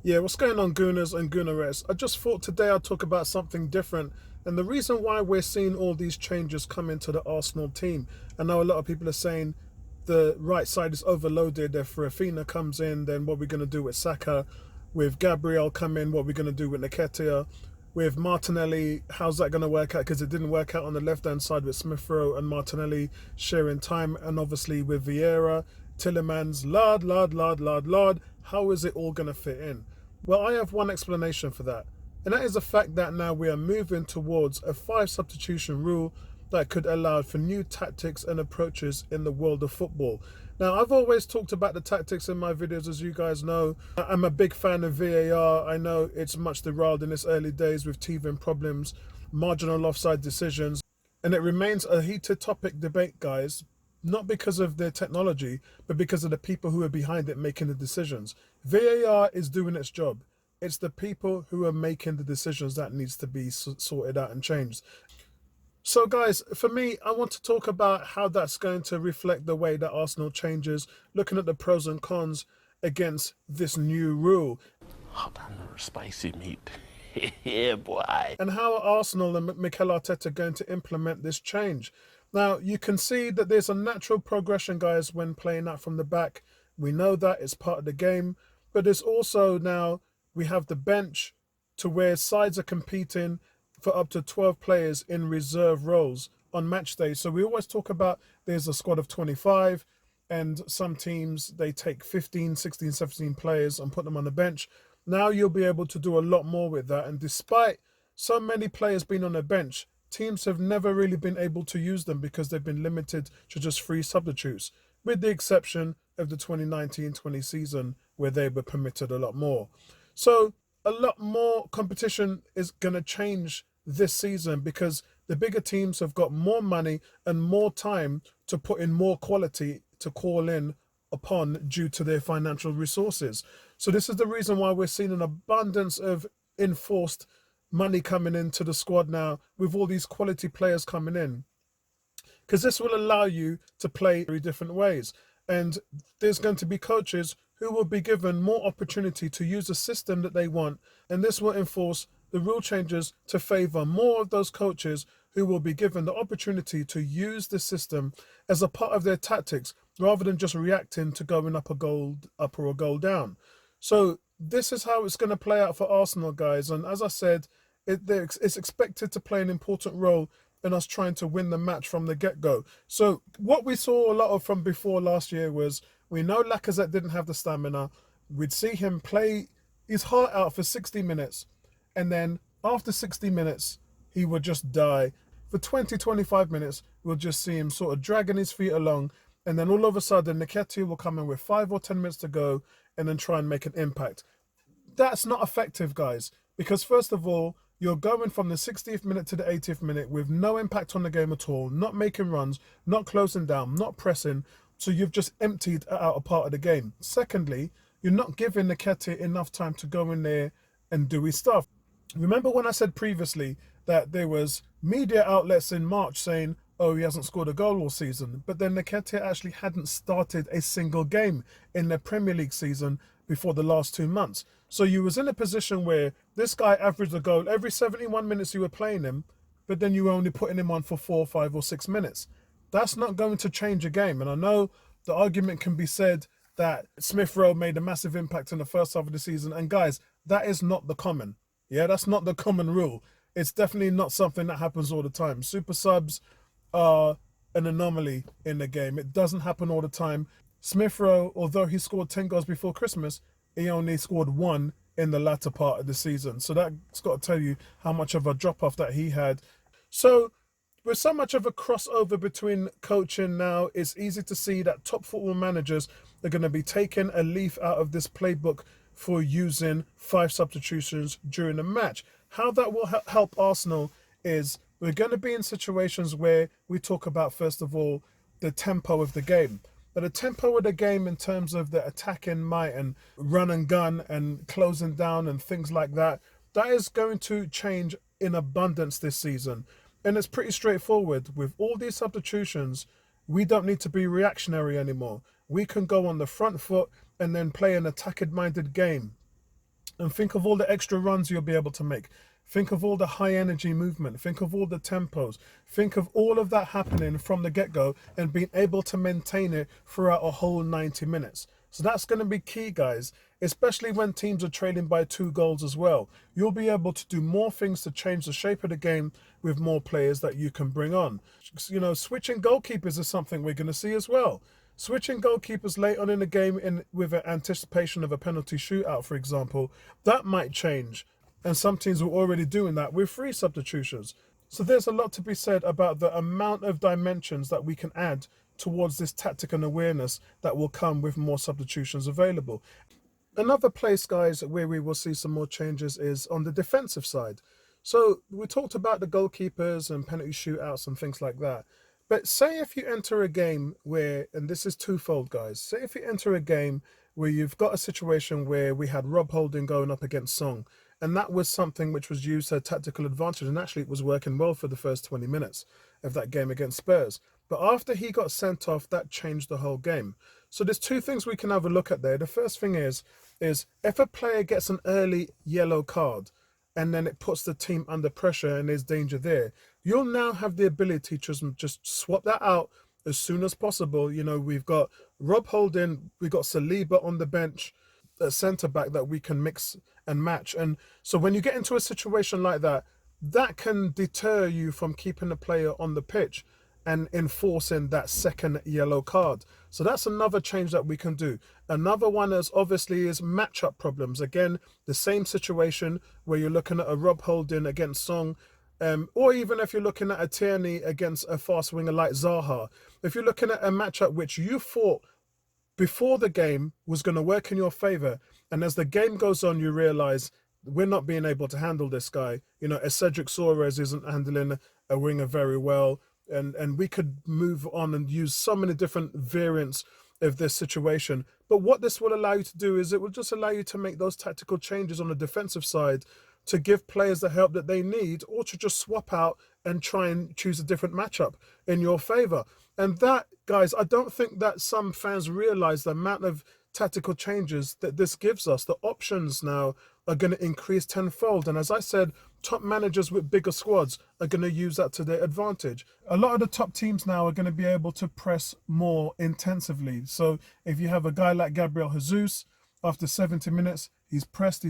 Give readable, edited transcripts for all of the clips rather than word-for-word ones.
Yeah, what's going on, Gooners and Goonerettes? I just thought today I'd talk about something different. And the reason why we're seeing all these changes come into the Arsenal team. I know a lot of people are saying the right side is overloaded. If Rafinha comes in, then what we're going to do with Saka? With Gabriel come in, what we're going to do with Nketiah? With Martinelli, how's that going to work out? Because it didn't work out on the left-hand side with Smith Rowe and Martinelli sharing time. And obviously with Vieira, Tillemans, Lard. How is it all going to fit in? Well, I have one explanation for that, and that is the fact that now we are moving towards a 5 substitution rule that could allow for new tactics and approaches in the world of football. Now, I've always talked about the tactics in my videos, as you guys know. I'm a big fan of VAR. I know it's much derided in its early days with teething problems, marginal offside decisions, and it remains a heated topic debate, guys, not because of the technology, but because of the people who are behind it making the decisions. VAR is doing its job. It's the people who are making the decisions that needs to be sorted out and changed. So, guys, for me, I want to talk about how that's going to reflect the way that Arsenal changes, looking at the pros and cons against this new rule. Hot and spicy meat. Yeah, boy. And how are Arsenal and Mikel Arteta going to implement this change? Now, you can see that there's a natural progression, guys, when playing out from the back. We know that it's part of the game. But there's also now, we have the bench to where sides are competing for up to 12 players in reserve roles on match day. So we always talk about there's a squad of 25, and some teams, they take 15, 16, 17 players and put them on the bench. Now you'll be able to do a lot more with that. And despite so many players being on the bench, teams have never really been able to use them because they've been limited to just 3 substitutes, with the exception of the 2019-20 season where they were permitted a lot more. So a lot more competition is going to change this season because the bigger teams have got more money and more time to put in more quality to call in upon due to their financial resources. So this is the reason why we're seeing an abundance of enforced money coming into the squad now with all these quality players coming in, because this will allow you to play very different ways. And there's going to be coaches who will be given more opportunity to use the system that they want, and this will enforce the rule changes to favour more of those coaches who will be given the opportunity to use the system as a part of their tactics rather than just reacting to going up a goal up or a goal down. So this is how it's going to play out for Arsenal, guys. And as I said, it's expected to play an important role in us trying to win the match from the get-go. So what we saw a lot of from before last year was, we know Lacazette didn't have the stamina. We'd see him play his heart out for 60 minutes. And then after 60 minutes, he would just die. For 20, 25 minutes, we'll just see him sort of dragging his feet along. And then all of a sudden, Nketiah will come in with 5 or 10 minutes to go and then try and make an impact. That's not effective, guys. Because first of all, you're going from the 60th minute to the 80th minute with no impact on the game at all, not making runs, not closing down, not pressing. So you've just emptied out a part of the game. Secondly, you're not giving Nketiah enough time to go in there and do his stuff. Remember when I said previously that there was media outlets in March saying, oh, he hasn't scored a goal all season, but then Nketiah actually hadn't started a single game in the Premier League season before the last 2 months. So you was in a position where this guy averaged a goal every 71 minutes you were playing him, but then you were only putting him on for 4, 5 or 6 minutes. That's not going to change a game. And I know the argument can be said that Smith Rowe made a massive impact in the first half of the season. And guys, that is not the common. Yeah, that's not the common rule. It's definitely not something that happens all the time. Super subs are an anomaly in the game. It doesn't happen all the time. Smith Rowe, although he scored 10 goals before Christmas, he only scored 1 in the latter part of the season. So that's got to tell you how much of a drop-off that he had. So with so much of a crossover between coaching now, it's easy to see that top football managers are going to be taking a leaf out of this playbook for using 5 substitutions during a match. How that will help Arsenal is we're going to be in situations where we talk about, first of all, the tempo of the game. But the tempo of the game in terms of the attacking might and run and gun and closing down and things like that, that is going to change in abundance this season. And it's pretty straightforward. With all these substitutions, we don't need to be reactionary anymore. We can go on the front foot and then play an attacking-minded game. And think of all the extra runs you'll be able to make. Think of all the high energy movement. Think of all the tempos. Think of all of that happening from the get go and being able to maintain it throughout a whole 90 minutes. So that's going to be key, guys, especially when teams are trailing by 2 goals as well. You'll be able to do more things to change the shape of the game with more players that you can bring on. You know, switching goalkeepers is something we're going to see as well. Switching goalkeepers late on in the game with an anticipation of a penalty shootout, for example, that might change. And some teams were already doing that with 3 substitutions. So there's a lot to be said about the amount of dimensions that we can add towards this tactical awareness that will come with more substitutions available. Another place, guys, where we will see some more changes is on the defensive side. So we talked about the goalkeepers and penalty shootouts and things like that. But say if you enter a game where, and this is twofold, guys, say if you enter a game where you've got a situation where we had Rob Holding going up against Song, and that was something which was used to tactical advantage, and actually it was working well for the first 20 minutes of that game against Spurs. But after he got sent off, that changed the whole game. So there's 2 things we can have a look at there. The first thing is if a player gets an early yellow card and then it puts the team under pressure and there's danger there, you'll now have the ability to just swap that out as soon as possible. You know, we've got Rob Holding, we've got Saliba on the bench, a centre back that we can mix and match. And so when you get into a situation like that, that can deter you from keeping the player on the pitch and enforcing that second yellow card. So that's another change that we can do. Another one is obviously is matchup problems. Again, the same situation where you're looking at a Rob Holding against Song, or even if you're looking at a Tierney against a fast winger like Zaha. If you're looking at a matchup which you thought before the game was going to work in your favor, and as the game goes on, you realize we're not being able to handle this guy. You know, Cedric Soares isn't handling a winger very well. And we could move on and use so many different variants of this situation. But what this will allow you to do is it will just allow you to make those tactical changes on the defensive side to give players the help that they need, or to just swap out and try and choose a different matchup in your favor. And that, guys, I don't think that some fans realize the amount of tactical changes that this gives us. The options now are going to increase tenfold. And as I said, top managers with bigger squads are going to use that to their advantage. A lot of the top teams now are going to be able to press more intensively. So if you have a guy like Gabriel Jesus, after 70 minutes, he's pressed.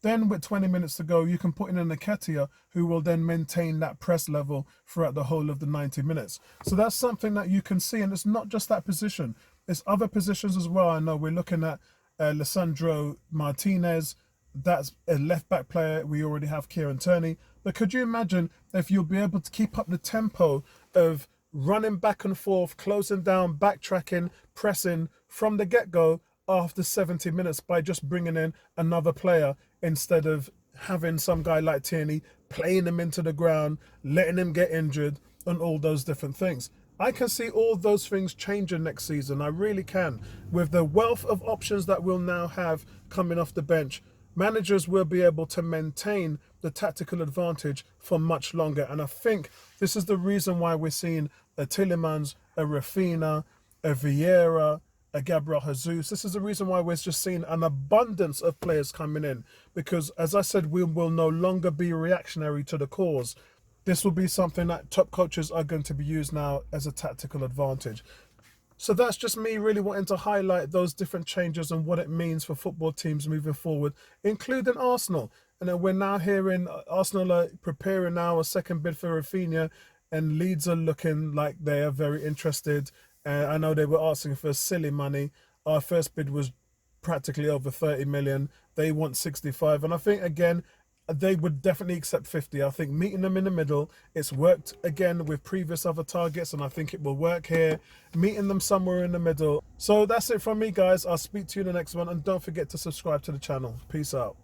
Then with 20 minutes to go, you can put in an Nketiah who will then maintain that press level throughout the whole of the 90 minutes. So that's something that you can see. And it's not just that position. It's other positions as well. I know we're looking at Lisandro Martinez. That's a left-back player. We already have Kieran Tierney. But could you imagine if you'll be able to keep up the tempo of running back and forth, closing down, backtracking, pressing from the get-go after 70 minutes by just bringing in another player instead of having some guy like Tierney playing him into the ground, letting him get injured, and all those different things. I can see all those things changing next season. I really can. With the wealth of options that we'll now have coming off the bench, managers will be able to maintain the tactical advantage for much longer. And I think this is the reason why we're seeing a Tielemans, a Rafinha, a Vieira, a Gabriel Jesus. This is the reason why we're just seeing an abundance of players coming in. Because, as I said, we will no longer be reactionary to the cause. This will be something that top coaches are going to be used now as a tactical advantage. So that's just me really wanting to highlight those different changes and what it means for football teams moving forward, including Arsenal. And then we're now hearing Arsenal are preparing now a second bid for Rafinha, and Leeds are looking like they are very interested. I know they were asking for silly money. Our first bid was practically over 30 million. They want 65. And I think, again, they would definitely accept 50. I think meeting them in the middle, it's worked again with previous other targets, and I think it will work here, meeting them somewhere in the middle. So that's it from me, guys. I'll speak to you in the next one, and don't forget to subscribe to the channel. Peace out.